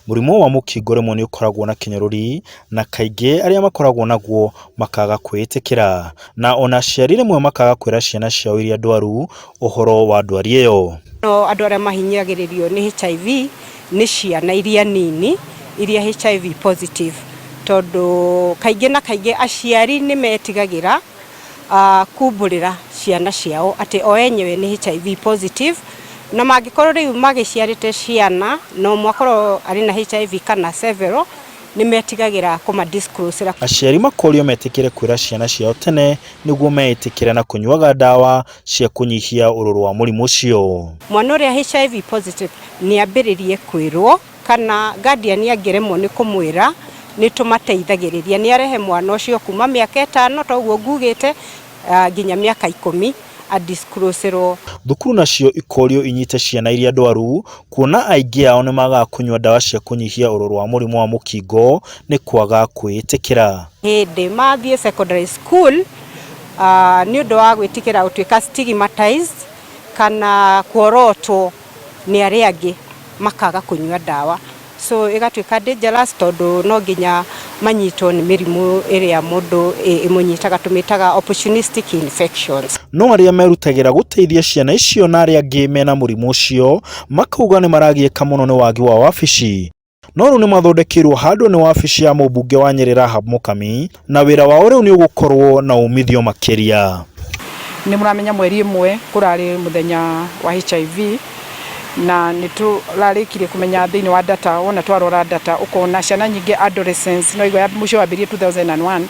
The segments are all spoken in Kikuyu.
Murimu wa mukingo rimwe ni ukoragwo na kinyururi na kaingi aria makoragwo naguo makaga kwitikira na ona aciari rimwe makaga kwira ciana ciao iria ndwaru uhoro wa ndwari iyo. No andu aria mahinyagiririo ni HIV ni ciana iria nini iria HIV positive tondu kaingi na kaingi aciari ni metigagira kumburira ciana ciao ati o enyewe ni HIV positive na magikorwo riu magiciarite ciana no mwakoro ari na HIV kana several ni metigagira kuma disclose. Aciari makorio metikire kwira ciana ciao tene niguo meetikire na kunyuaga ndawa cia kunyihia ururu wa murimu ucio. Mwana uria HIV positive ni ambiririe kwirwo kana guardian angiremwo ni kumwira ni tumateithagiriria ni arehe mwana ucio kuma miaka 5 toguo ngugite nginya miaka 10 a disclosero. Thukuru nacio ikorio inyite ciana iria ndwaru kuona aingi ao ni maga kunywa ndawa cia kunyihia ururu wa murimu wa mukingo ni kwaga kwitikira. Hindi mathie secondary school ni undu wa gwitikira utwika stigmatized kana kuorotwo ni aria angi makaga kunywa ndawa, so igatwika dangerous tondu no nginya manyitwo ni mirimu iria mundu imunyitaga tumitaga opportunistic infections. No aria merutagira guteithia ciana icio na aria angi mena murimu ucio makauga ni maragieka muno ni wagi wa wabici. No ru ni mathondekirwo handu ni wabici ya mubunge wa Nyeri Mukami na wira wao riu ni ugukorwo na umithio makiria. Ni muramenya mweri imwe kurari muthenya wa HIV na niturarikire kumenya thini wa data wona twarora data ukona ciana nyingi adolescents no igo ya musho wabirie 2001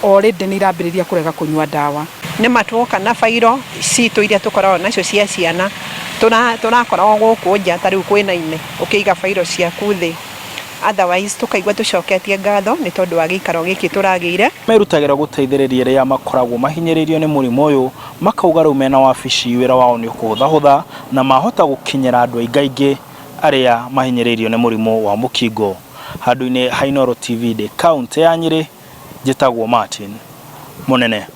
already ni irambiriria kurega kunywa ndawa. Ni matuoka na fairo citu iria tukoragwo nacio cia ciana tunakoragwo guku nja tariu kwina ine ukiiga fairo ciaku thi, otherwise tukaigwa tucoketie ngatho ni tondu wa gikaro giki turagire. Merutagira guteithiriria ria makoragwo mahinyiririo ni murimu uyu makauga ru mena wabici wira wao ni kuthahutha na mahota gukinyira andu aingi aria mahinyiririo ni murimu wa mukingo. Handu-ini ha Inooro TV de county ya Nyeri, njitagwo Martin Munene.